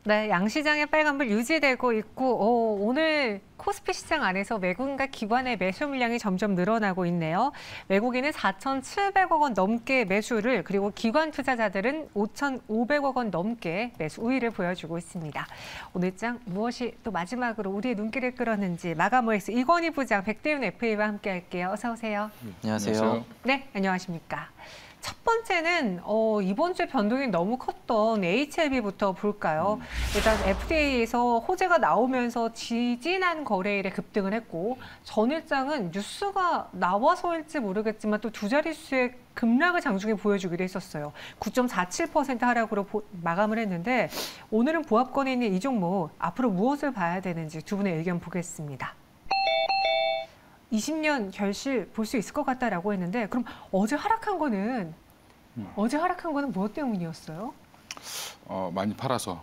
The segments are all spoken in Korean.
네, 양시장의 빨간불 유지되고 있고 오늘 코스피 시장 안에서 외국인과 기관의 매수 물량이 점점 늘어나고 있네요. 외국인은 4,700억 원 넘게 매수를 그리고 기관 투자자들은 5,500억 원 넘게 매수 우위를 보여주고 있습니다. 오늘 장 무엇이 또 마지막으로 우리의 눈길을 끌었는지 마감 OX 이건희 부장 백대윤 FA와 함께할게요. 어서 오세요. 안녕하세요. 네, 안녕하십니까. 첫 번째는 이번 주에 변동이 너무 컸던 HLB부터 볼까요? 일단 FDA에서 호재가 나오면서 지지난 거래일에 급등을 했고 전일장은 뉴스가 나와서일지 모르겠지만 또 두 자릿수의 급락을 장중에 보여주기도 했었어요. 9.47% 하락으로 마감을 했는데 오늘은 보합권에 있는 이 종목 앞으로 무엇을 봐야 되는지 두 분의 의견 보겠습니다. 20년 결실 볼 수 있을 것 같다라고 했는데 그럼 어제 하락한 거는 무엇 때문이었어요? 많이 팔아서.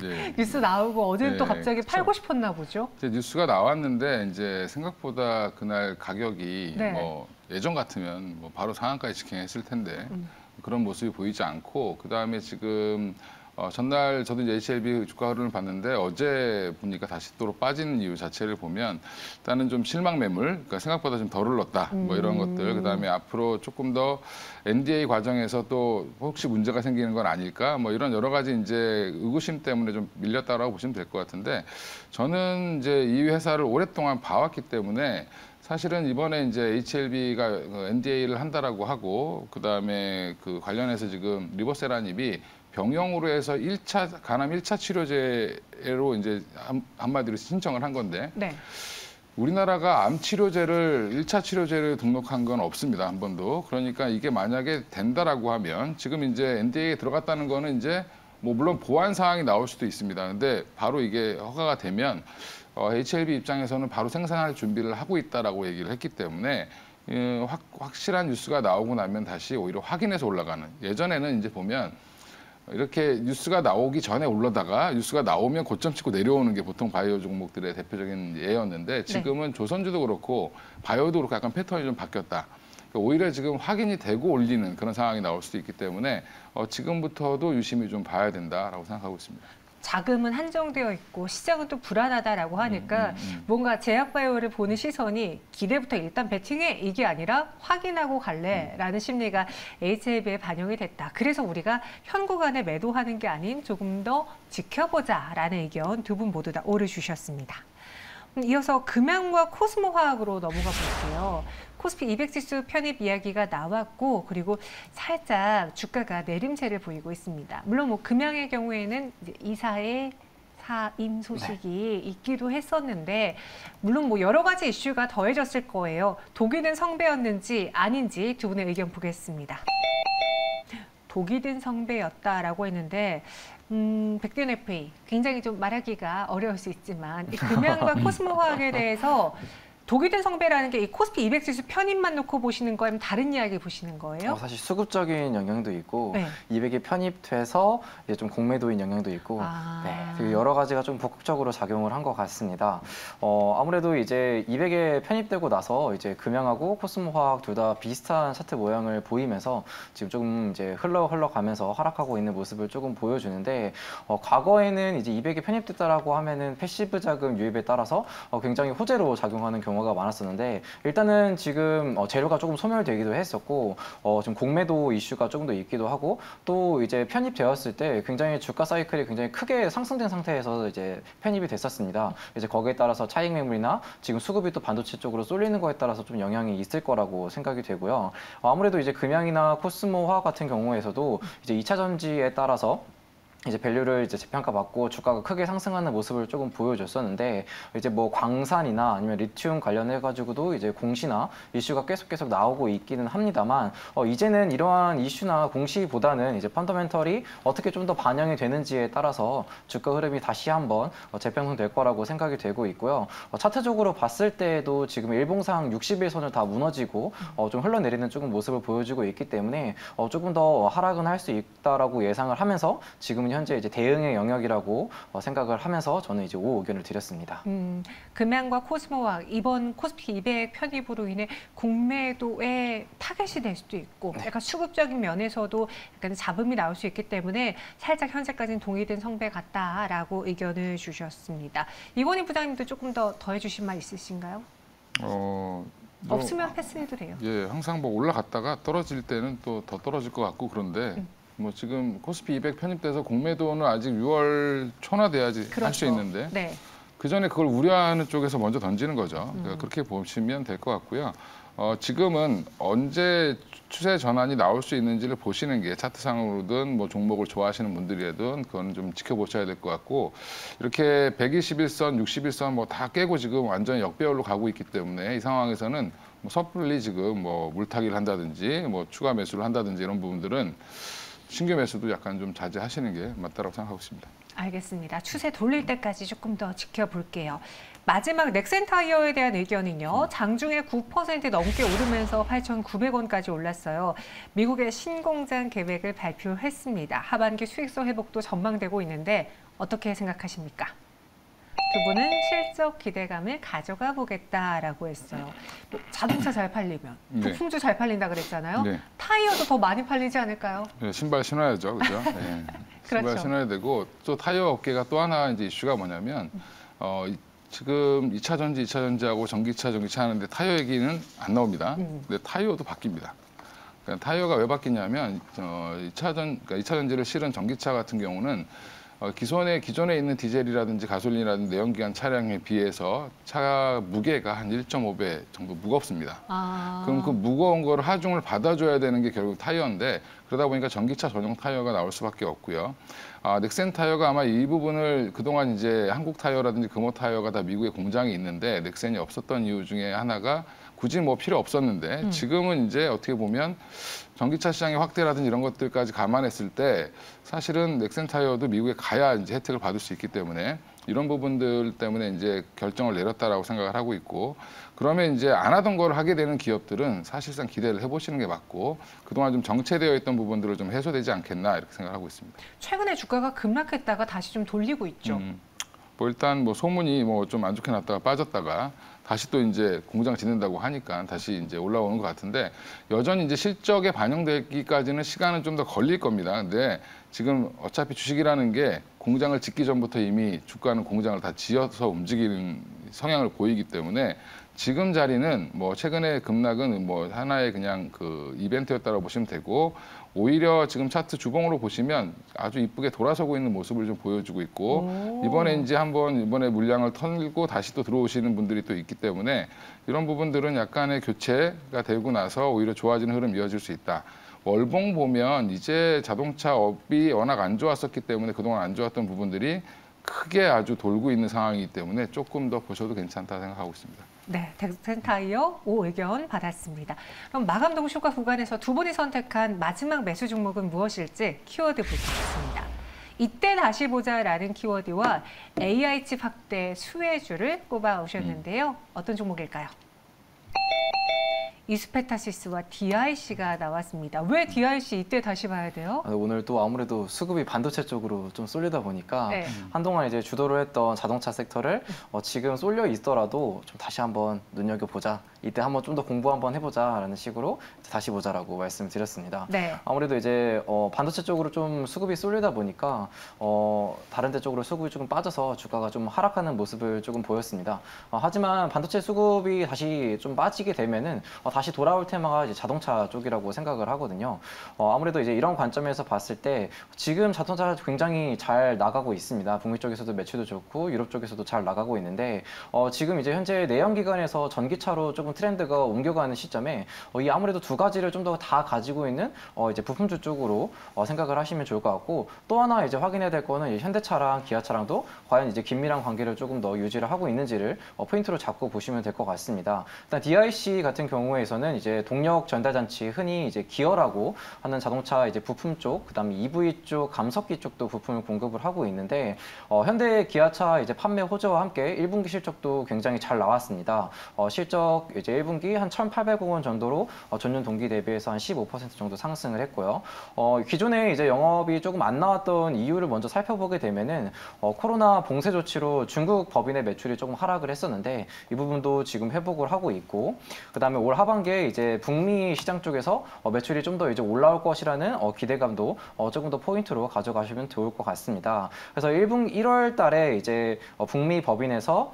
네. 뉴스 나오고 어제는 네, 또 갑자기 그쵸. 팔고 싶었나 보죠? 이제 뉴스가 나왔는데 이제 생각보다 그날 가격이 네. 뭐 예전 같으면 뭐 바로 상한가에 직행했을 텐데 그런 모습이 보이지 않고 그다음에 지금 전날 저도 이제 HLB 주가 흐름을 봤는데 어제 보니까 다시 또 빠지는 이유 자체를 보면 일단은 좀 실망 매물, 그러니까 생각보다 좀 덜 올랐다, 뭐 이런 것들. 그다음에 앞으로 조금 더 NDA 과정에서 또 혹시 문제가 생기는 건 아닐까, 뭐 이런 여러 가지 이제 의구심 때문에 좀 밀렸다라고 보시면 될 것 같은데 저는 이제 이 회사를 오랫동안 봐왔기 때문에. 사실은 이번에 이제 HLB가 NDA를 한다라고 하고 그다음에 그 관련해서 지금 리보세라닙이 병용으로 해서 간암 1차 치료제로 이제 한마디로 신청을 한 건데 네. 우리나라가 암 치료제를 1차 치료제를 등록한 건 없습니다. 한 번도. 그러니까 이게 만약에 된다라고 하면 지금 이제 NDA에 들어갔다는 거는 이제 뭐 물론 보완 사항이 나올 수도 있습니다. 근데 바로 이게 허가가 되면 HLB 입장에서는 바로 생산할 준비를 하고 있다라고 얘기를 했기 때문에 확실한 뉴스가 나오고 나면 다시 오히려 확인해서 올라가는. 예전에는 이제 보면 이렇게 뉴스가 나오기 전에 올라다가 뉴스가 나오면 고점 찍고 내려오는 게 보통 바이오 종목들의 대표적인 예였는데 지금은 네. 조선주도 그렇고 바이오도 그렇고 약간 패턴이 좀 바뀌었다. 오히려 지금 확인이 되고 올리는 그런 상황이 나올 수도 있기 때문에 지금부터도 유심히 좀 봐야 된다라고 생각하고 있습니다. 자금은 한정되어 있고 시장은 또 불안하다라고 하니까 뭔가 제약바이오를 보는 시선이 기대부터 일단 배팅해 이게 아니라 확인하고 갈래라는 심리가 HLB에 반영이 됐다. 그래서 우리가 현 구간에 매도하는 게 아닌 조금 더 지켜보자라는 의견 두 분 모두 다 오를 주셨습니다. 이어서 금양과 코스모화학으로 넘어가 볼게요. 코스피 200지수 편입 이야기가 나왔고 그리고 살짝 주가가 내림세를 보이고 있습니다. 물론 뭐 금양의 경우에는 이제 이사의 사임 소식이 네. 있기도 했었는데 물론 뭐 여러 가지 이슈가 더해졌을 거예요. 독이 든 성배였는지 아닌지 두 분의 의견 보겠습니다. 독이 든 성배였다라고 했는데 백대윤 FA 굉장히 좀 말하기가 어려울 수 있지만 이 금양과 코스모화학에 대해서 독이 든 성배라는 게 이 코스피 200지수 편입만 놓고 보시는 거예요? 다른 이야기 보시는 거예요? 사실 수급적인 영향도 있고 네. 200이 편입돼서 이제 좀 공매도인 영향도 있고 네, 여러 가지가 좀 복합적으로 작용을 한 것 같습니다. 아무래도 이제 200에 편입되고 나서 이제 금양하고 코스모화학 둘 다 비슷한 차트 모양을 보이면서 지금 조금 이제 흘러가면서 하락하고 있는 모습을 조금 보여주는데 과거에는 이제 200에 편입됐다라고 하면은 패시브 자금 유입에 따라서 굉장히 호재로 작용하는 경우가 많았었는데 일단은 지금 재료가 조금 소멸되기도 했었고 좀 공매도 이슈가 조금 더 있기도 하고 또 이제 편입되었을 때 굉장히 주가 사이클이 굉장히 크게 상승된 상태에서 이제 편입이 됐었습니다. 이제 거기에 따라서 차익 매물이나 지금 수급이 또 반도체 쪽으로 쏠리는 거에 따라서 좀 영향이 있을 거라고 생각이 되고요. 아무래도 이제 금양이나 코스모 화학 같은 경우에서도 이제 2차 전지에 따라서 이제 밸류를 이제 재평가받고 주가가 크게 상승하는 모습을 조금 보여줬었는데 이제 뭐 광산이나 아니면 리튬 관련해 가지고도 이제 공시나 이슈가 계속 나오고 있기는 합니다만 이제는 이러한 이슈나 공시보다는 이제 펀더멘털이 어떻게 좀 더 반영이 되는지에 따라서 주가 흐름이 다시 한번 재평등될 거라고 생각이 되고 있고요. 차트적으로 봤을 때에도 지금 일봉상 60일선을 다 무너지고 좀 흘러내리는 조금 모습을 보여주고 있기 때문에 조금 더 하락은 할 수 있다라고 예상을 하면서 지금은 현재 이제 대응의 영역이라고 생각을 하면서 저는 이제 오 의견을 드렸습니다. 금양과 코스모화학 이번 코스피 200 편입으로 인해 공매도에 타겟이 될 수도 있고 네. 약간 수급적인 면에서도 약간 잡음이 나올 수 있기 때문에 살짝 현재까지는 동의된 성배 같다라고 의견을 주셨습니다. 이건희 부장님도 조금 더 더해주실 말 있으신가요? 뭐, 없으면 패스해도 돼요. 예, 항상 뭐 올라갔다가 떨어질 때는 또 더 떨어질 것 같고 그런데 뭐 지금 코스피 200 편입돼서 공매도는 아직 6월 초나 돼야지 할 수 그렇죠. 있는데 네. 그 전에 그걸 우려하는 쪽에서 먼저 던지는 거죠. 그러니까 그렇게 보시면 될 것 같고요. 지금은 언제 추세 전환이 나올 수 있는지를 보시는 게 차트상으로든 뭐 종목을 좋아하시는 분들이라든 그건 좀 지켜보셔야 될 것 같고 이렇게 121선, 61선 뭐 다 깨고 지금 완전 역배열로 가고 있기 때문에 이 상황에서는 뭐 섣불리 지금 뭐 물타기를 한다든지 뭐 추가 매수를 한다든지 이런 부분들은 신규 매수도 약간 좀 자제하시는 게 맞다고 생각하고 있습니다. 알겠습니다. 추세 돌릴 때까지 조금 더 지켜볼게요. 마지막 넥센타이어에 대한 의견은요. 장중에 9% 넘게 오르면서 8,900원까지 올랐어요. 미국의 신공장 계획을 발표했습니다. 하반기 수익성 회복도 전망되고 있는데 어떻게 생각하십니까? 두 분은 실적 기대감을 가져가 보겠다라고 했어요. 뭐 자동차 잘 팔리면 부품도 잘 팔린다 그랬잖아요. 네. 타이어도 더 많이 팔리지 않을까요? 네, 신발 신어야죠, 그죠? 네. 신발 그렇죠. 신어야 되고 또 타이어 업계가 또 하나 이제 이슈가 뭐냐면 지금 2차 전지, 2차 전지하고 전기차 하는데 타이어 얘기는 안 나옵니다. 근데 타이어도 바뀝니다. 그러니까 타이어가 왜 바뀌냐면 2차 전지를 실은 전기차 같은 경우는 기존에 있는 디젤이라든지 가솔린이라든지 내연기관 차량에 비해서 차 무게가 한 1.5배 정도 무겁습니다. 그럼 그 무거운 거를 하중을 받아줘야 되는 게 결국 타이어인데 그러다 보니까 전기차 전용 타이어가 나올 수밖에 없고요. 넥센 타이어가 아마 이 부분을 그동안 이제 한국 타이어라든지 금호 타이어가 다 미국에 공장이 있는데 넥센이 없었던 이유 중에 하나가 굳이 뭐 필요 없었는데 지금은 이제 어떻게 보면 전기차 시장의 확대라든지 이런 것들까지 감안했을 때 사실은 넥센 타이어도 미국에 가야 이제 혜택을 받을 수 있기 때문에 이런 부분들 때문에 이제 결정을 내렸다라고 생각을 하고 있고 그러면 이제 안 하던 걸 하게 되는 기업들은 사실상 기대를 해보시는 게 맞고 그동안 좀 정체되어 있던 부분들을 좀 해소되지 않겠나 이렇게 생각하고 있습니다. 최근에 주가가 급락했다가 다시 좀 돌리고 있죠. 뭐 일단 뭐 소문이 뭐 좀 안 좋게 났다가 빠졌다가 다시 또 이제 공장 짓는다고 하니까 다시 이제 올라오는 것 같은데 여전히 이제 실적에 반영되기까지는 시간은 좀 더 걸릴 겁니다. 근데 지금 어차피 주식이라는 게 공장을 짓기 전부터 이미 주가는 공장을 다 지어서 움직이는 성향을 보이기 때문에 지금 자리는 뭐 최근에 급락은 뭐 하나의 그냥 그 이벤트였다고 보시면 되고 오히려 지금 차트 주봉으로 보시면 아주 이쁘게 돌아서고 있는 모습을 좀 보여주고 있고 이번에 이제 이번에 물량을 털고 다시 또 들어오시는 분들이 또 있기 때문에 이런 부분들은 약간의 교체가 되고 나서 오히려 좋아지는 흐름 이어질 수 있다. 월봉 보면 이제 자동차 업이 워낙 안 좋았었기 때문에 그동안 안 좋았던 부분들이 크게 아주 돌고 있는 상황이기 때문에 조금 더 보셔도 괜찮다 생각하고 있습니다. 네, 넥센타이어 5 의견 받았습니다. 그럼 마감 동시효과 구간에서 두 분이 선택한 마지막 매수 종목은 무엇일지 키워드 보겠습니다. 이때 다시 보자라는 키워드와 AI 칩 확대 수혜주를 꼽아 오셨는데요. 어떤 종목일까요? 이스페타시스와 DIC가 나왔습니다. 왜 DIC 이때 다시 봐야 돼요? 오늘 또 아무래도 수급이 반도체 쪽으로 좀 쏠리다 보니까 네. 한동안 이제 주도를 했던 자동차 섹터를 지금 쏠려 있더라도 좀 다시 한번 눈여겨보자. 이때 한번 좀 더 공부 한번 해보자라는 식으로 다시 보자라고 말씀드렸습니다. 네. 아무래도 이제 반도체 쪽으로 좀 수급이 쏠리다 보니까 다른 데 쪽으로 수급이 조금 빠져서 주가가 좀 하락하는 모습을 조금 보였습니다. 하지만 반도체 수급이 다시 좀 빠지게 되면은 다시 돌아올 테마가 이제 자동차 쪽이라고 생각을 하거든요. 아무래도 이제 이런 관점에서 봤을 때 지금 자동차가 굉장히 잘 나가고 있습니다. 북미 쪽에서도 매출도 좋고 유럽 쪽에서도 잘 나가고 있는데 지금 이제 현재 내연기관에서 전기차로 조금 트렌드가 옮겨가는 시점에 이 아무래도 두 가지를 좀 더 다 가지고 있는 이제 부품주 쪽으로 생각을 하시면 좋을 것 같고 또 하나 이제 확인해야 될 거는 현대차랑 기아차랑도 과연 이제 긴밀한 관계를 조금 더 유지를 하고 있는지를 포인트로 잡고 보시면 될 것 같습니다. 일단 DIC 같은 경우에서는 이제 동력 전달 장치 흔히 이제 기어라고 하는 자동차 이제 부품 쪽, 그다음에 EV 쪽, 감속기 쪽도 부품을 공급을 하고 있는데 현대 기아차 이제 판매 호조와 함께 1분기 실적도 굉장히 잘 나왔습니다. 실적 이제 1분기 한 1,800억 원 정도로 전년 동기 대비해서 한 15% 정도 상승을 했고요. 기존에 이제 영업이 조금 안 나왔던 이유를 먼저 살펴보게 되면은 코로나 봉쇄 조치로 중국 법인의 매출이 조금 하락을 했었는데 이 부분도 지금 회복을 하고 있고, 그다음에 올 하반기에 이제 북미 시장 쪽에서 매출이 좀 더 이제 올라올 것이라는 기대감도 조금 더 포인트로 가져가시면 좋을 것 같습니다. 그래서 1월 달에 이제 북미 법인에서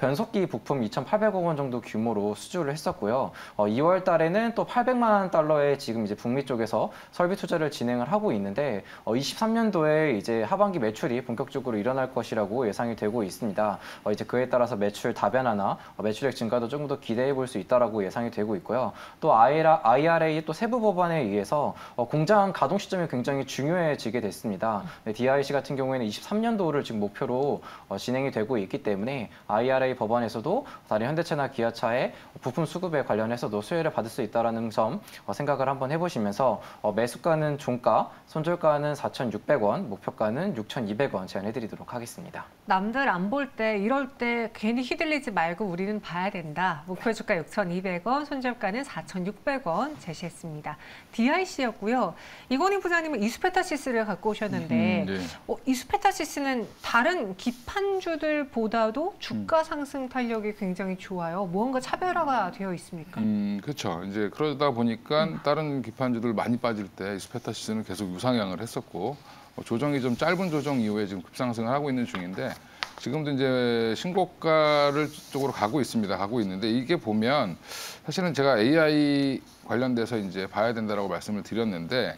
변속기 부품 2,800억 원 정도 규모로 수주를 했었고요. 2월 달에는 또 800만 달러의 지금 이제 북미 쪽에서 설비 투자를 진행을 하고 있는데 23년도에 이제 하반기 매출이 본격적으로 일어날 것이라고 예상이 되고 있습니다. 이제 그에 따라서 매출 다변화나 매출액 증가도 조금 더 기대해 볼 수 있다라고 예상이 되고 있고요. 또 IRA 또 세부 법안에 의해서 공장 가동 시점이 굉장히 중요해지게 됐습니다. DIC 같은 경우에는 23년도를 지금 목표로 진행이 되고 있기 때문에 IRA 법안에서도 다른 현대차나 기아차의 부품 수급에 관련해서도 수혜를 받을 수 있다는 점 생각을 한번 해보시면서 매수가는 종가, 손절가는 4,600원, 목표가는 6,200원 제안해드리도록 하겠습니다. 남들 안 볼 때, 이럴 때 괜히 휘둘리지 말고 우리는 봐야 된다. 목표 주가 6,200원, 손절가는 4,600원 제시했습니다. DIC였고요. 이건희 부장님은 이스페타시스를 갖고 오셨는데 네. 이스페타시스는 다른 기판주들보다도 주가 상승 탄력이 굉장히 좋아요. 무언가 차별화가 되어 있습니까? 그렇죠. 이제 그러다 보니까 다른 기판주들 많이 빠질 때 이스페타시스는 계속 유상향을 했었고 조정이 좀 짧은 조정 이후에 지금 급상승을 하고 있는 중인데 지금도 이제 신고가를 쪽으로 가고 있습니다. 가고 있는데 이게 보면 사실은 제가 AI 관련돼서 이제 봐야 된다라고 말씀을 드렸는데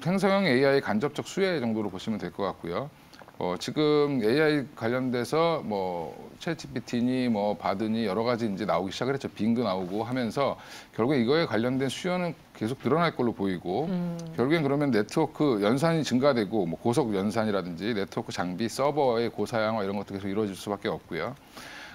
생성형 AI 간접적 수혜 정도로 보시면 될 것 같고요. 지금 AI 관련돼서 뭐 챗GPT니 뭐 바드니 여러 가지 이제 나오기 시작을 했죠. 빙도 나오고 하면서 결국에 이거에 관련된 수요는 계속 늘어날 걸로 보이고 결국엔 그러면 네트워크 연산이 증가되고 뭐 고속 연산이라든지 네트워크 장비 서버의 고사양화 이런 것도 계속 이루어질 수밖에 없고요.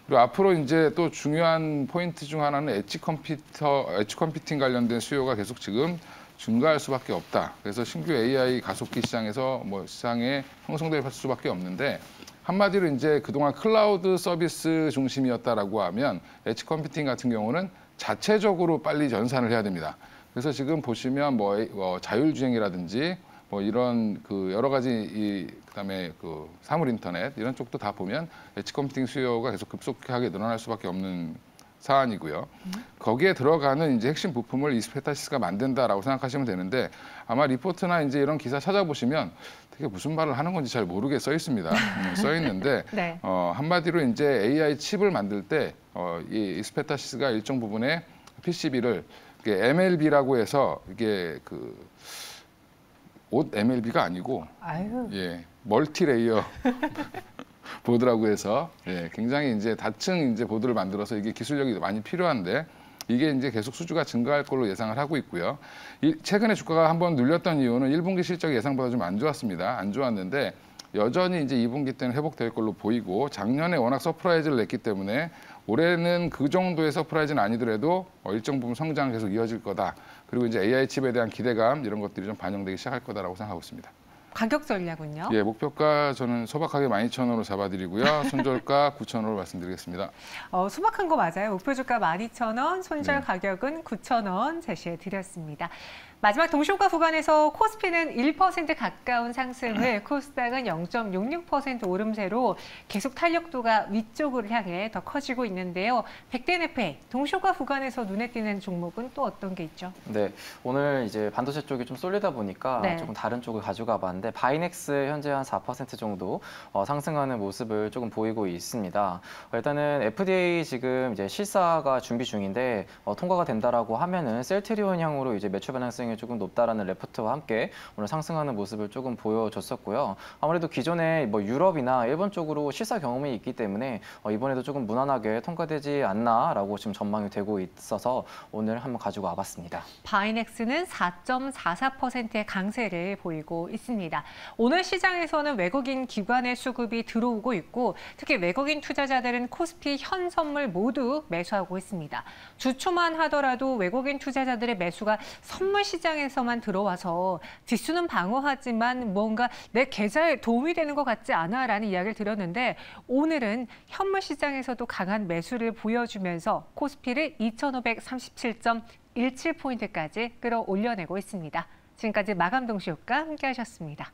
그리고 앞으로 이제 또 중요한 포인트 중 하나는 엣지 컴퓨팅 관련된 수요가 계속 지금 증가할 수밖에 없다. 그래서 신규 AI 가속기 시장에서 뭐 시장에 형성될 수밖에 없는데 한마디로 이제 그동안 클라우드 서비스 중심이었다라고 하면 엣지 컴퓨팅 같은 경우는 자체적으로 빨리 연산을 해야 됩니다. 그래서 지금 보시면 뭐 자율주행이라든지 뭐 이런 그 여러 가지 그다음에 그 사물 인터넷 이런 쪽도 다 보면 엣지 컴퓨팅 수요가 계속 급속하게 늘어날 수밖에 없는 사안이고요. 거기에 들어가는 이제 핵심 부품을 이스페타시스가 만든다라고 생각하시면 되는데 아마 리포트나 이제 이런 기사 찾아보시면 되게 무슨 말을 하는 건지 잘 모르게 써 있습니다. 써 있는데 네. 한마디로 이제 AI 칩을 만들 때 이 이스페타시스가 일정 부분의 PCB를 MLB라고 해서 이게 그 옷 MLB가 아니고 예 멀티레이어 보드라고 해서 굉장히 이제 다층 이제 보드를 만들어서 이게 기술력이 많이 필요한데 이게 이제 계속 수주가 증가할 걸로 예상을 하고 있고요. 최근에 주가가 한번 눌렸던 이유는 1분기 실적이 예상보다 좀 안 좋았습니다. 안 좋았는데 여전히 이제 2분기 때는 회복될 걸로 보이고 작년에 워낙 서프라이즈를 냈기 때문에 올해는 그 정도의 서프라이즈는 아니더라도 일정 부분 성장이 계속 이어질 거다. 그리고 이제 AI 칩에 대한 기대감 이런 것들이 좀 반영되기 시작할 거다라고 생각하고 있습니다. 가격 전략은요? 예, 목표가 저는 소박하게 12,000원으로 잡아드리고요. 손절가 9,000원으로 말씀드리겠습니다. 소박한 거 맞아요. 목표 주가 12,000원, 손절 네. 가격은 9,000원 제시해 드렸습니다. 마지막 동시효과 구간에서 코스피는 1% 가까운 상승을, 코스닥은 0.66% 오름세로 계속 탄력도가 위쪽으로 향해 더 커지고 있는데요. 백대NFA 동시효과 구간에서 눈에 띄는 종목은 또 어떤 게 있죠? 네, 오늘 이제 반도체 쪽이 좀 쏠리다 보니까 네. 조금 다른 쪽을 가져가 봤는데 바이넥스 현재 한 4% 정도 상승하는 모습을 조금 보이고 있습니다. 일단은 FDA 지금 이제 실사가 준비 중인데 통과가 된다라고 하면은 셀트리온 향으로 이제 매출 반영성이 조금 높다라는 레포트와 함께 오늘 상승하는 모습을 조금 보여줬었고요. 아무래도 기존에 뭐 유럽이나 일본 쪽으로 실사 경험이 있기 때문에 이번에도 조금 무난하게 통과되지 않나라고 지금 전망이 되고 있어서 오늘 한번 가지고 와봤습니다. 바이넥스는 4.44%의 강세를 보이고 있습니다. 오늘 시장에서는 외국인 기관의 수급이 들어오고 있고 특히 외국인 투자자들은 코스피 현 선물 모두 매수하고 있습니다. 주초만 하더라도 외국인 투자자들의 매수가 선물 시장 시장에서만 들어와서 지수는 방어하지만 뭔가 내 계좌에 도움이 되는 것 같지 않아라는 이야기를 드렸는데 오늘은 현물 시장에서도 강한 매수를 보여주면서 코스피를 2,537.17포인트까지 끌어올려내고 있습니다. 지금까지 마감 동시효과 함께하셨습니다.